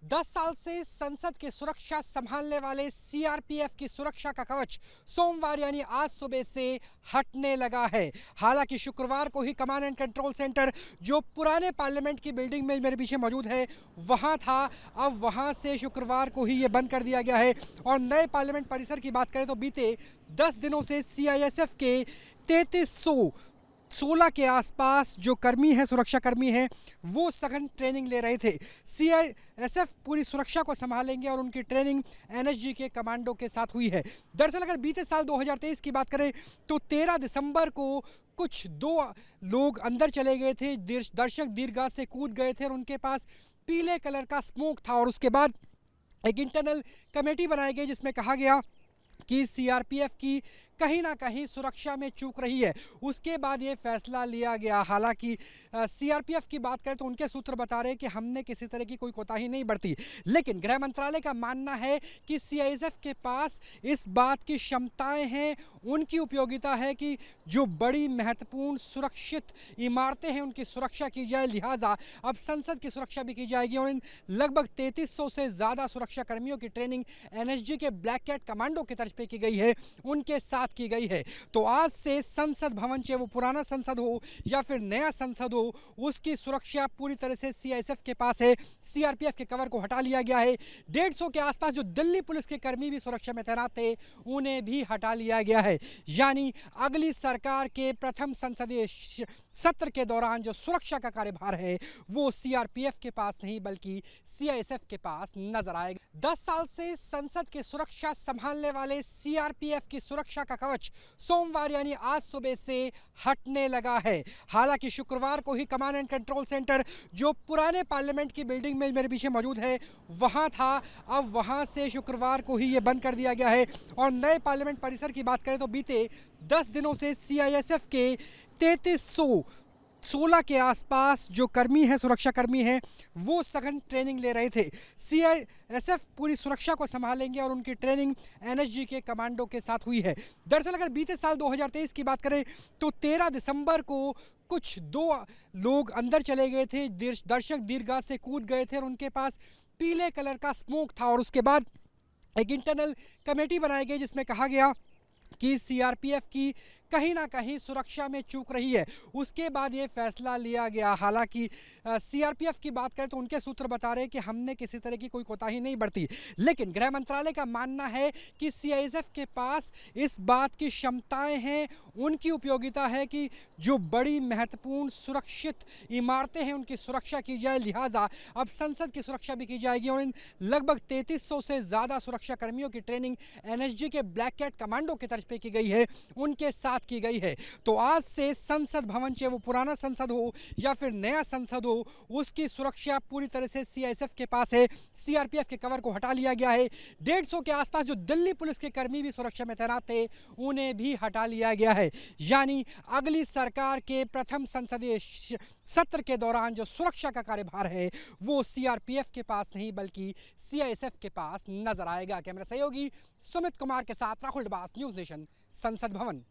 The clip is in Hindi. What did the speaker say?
10 साल से संसद की सुरक्षा संभालने वाले सीआरपीएफ की सुरक्षा का कवच सोमवार यानी आज सुबह से हटने लगा है। हालांकि शुक्रवार को ही कमांड एंड कंट्रोल सेंटर जो पुराने पार्लियामेंट की बिल्डिंग में मेरे पीछे मौजूद है वहां था, अब वहां से शुक्रवार को ही ये बंद कर दिया गया है। और नए पार्लियामेंट परिसर की बात करें तो बीते 10 दिनों से सीआईएसएफ के 3316 के आसपास जो कर्मी हैं, सुरक्षा कर्मी हैं, वो सघन ट्रेनिंग ले रहे थे। सीआईएसएफ पूरी सुरक्षा को संभालेंगे और उनकी ट्रेनिंग एनएसजी के कमांडो के साथ हुई है। दरअसल अगर बीते साल 2023 की बात करें तो 13 दिसंबर को कुछ दो लोग अंदर चले गए थे, दर्शक दीर्घा से कूद गए थे और उनके पास पीले कलर का स्मोक था। और उसके बाद एक इंटरनल कमेटी बनाई गई जिसमें कहा गया कि सीआरपीएफ की कहीं ना कहीं सुरक्षा में चूक रही है। उसके बाद ये फैसला लिया गया। हालांकि सीआरपीएफ की बात करें तो उनके सूत्र बता रहे हैं कि हमने किसी तरह की कोई कोताही नहीं बरती, लेकिन गृह मंत्रालय का मानना है कि सीआईएसएफ के पास इस बात की क्षमताएं हैं, उनकी उपयोगिता है कि जो बड़ी महत्वपूर्ण सुरक्षित इमारतें हैं उनकी सुरक्षा की जाए। लिहाजा अब संसद की सुरक्षा भी की जाएगी और इन लगभग 3300 से ज़्यादा सुरक्षा कर्मियों की ट्रेनिंग एनएसजी के ब्लैक कैट कमांडो की तरफ पे की गई है, उनके साथ की गई है। तो आज से संसद भवन, चाहे वो पुराना संसद हो या फिर नया संसद हो, उसकी सुरक्षा पूरी तरह से सीआईएसएफ के पास है। सीआरपीएफ के कवर को हटा लिया गया है। 150 के आसपास जो दिल्ली पुलिस के कर्मी भी सुरक्षा में तैनात थे उन्हें भी हटा लिया गया है। यानी अगली सरकार के प्रथम संसदीय सत्र के दौरान जो सुरक्षा का कार्यभार है वो सीआरपीएफ के पास नहीं बल्कि सीआईएसएफ के पास नजर आएगा। 10 साल से संसद की सुरक्षा संभालने वाले सीआरपीएफ की सुरक्षा का कवच सोमवार यानी आज सुबह से हटने लगा है। हालांकि शुक्रवार को ही कमांड एंड कंट्रोल सेंटर जो पुराने पार्लियामेंट की बिल्डिंग में मेरे पीछे मौजूद है वहां था, अब वहां से शुक्रवार को ही ये बंद कर दिया गया है। और नए पार्लियामेंट परिसर की बात करें तो बीते 10 दिनों से सीआईएसएफ के 3316 के आसपास जो कर्मी हैं, सुरक्षा कर्मी हैं, वो सघन ट्रेनिंग ले रहे थे। सीआईएसएफ पूरी सुरक्षा को संभालेंगे और उनकी ट्रेनिंग एनएसजी के कमांडो के साथ हुई है। दरअसल अगर बीते साल 2023 की बात करें तो 13 दिसंबर को कुछ दो लोग अंदर चले गए थे, दर्शक दीर्घा से कूद गए थे और उनके पास पीले कलर का स्मोक था। और उसके बाद एक इंटरनल कमेटी बनाई गई जिसमें कहा गया कि सीआरपीएफ की कहीं ना कहीं सुरक्षा में चूक रही है। उसके बाद ये फैसला लिया गया। हालांकि सीआरपीएफ की बात करें तो उनके सूत्र बता रहे हैं कि हमने किसी तरह की कोई कोताही नहीं बरती, लेकिन गृह मंत्रालय का मानना है कि सीआईएसएफ के पास इस बात की क्षमताएं हैं, उनकी उपयोगिता है कि जो बड़ी महत्वपूर्ण सुरक्षित इमारतें हैं उनकी सुरक्षा की जाए। लिहाजा अब संसद की सुरक्षा भी की जाएगी और इन लगभग 3300 से ज़्यादा सुरक्षा कर्मियों की ट्रेनिंग एनएसजी के ब्लैक कैट कमांडो की तरफ पे की गई है, उनके साथ की गई है। तो आज से संसद भवन, चाहे वो पुराना संसद हो या फिर नया संसद हो, उसकी सुरक्षा पूरी तरह से सीआईएसएफ के पास है। सीआरपीएफ के कवर को हटा लिया गया है। 150 के आसपास जो दिल्ली पुलिस के कर्मी भी सुरक्षा में तैनात थे उन्हें भी हटा लिया गया है। यानी अगली सरकार के प्रथम संसदीय सत्र के दौरान जो सुरक्षा का कार्यभार है वो सीआरपीएफ के पास नहीं बल्कि सीआईएसएफ के पास नजर आएगा। कैमरा सहयोगी सुमित कुमार के साथ राहुल डबास, न्यूज़ नेशन, संसद भवन।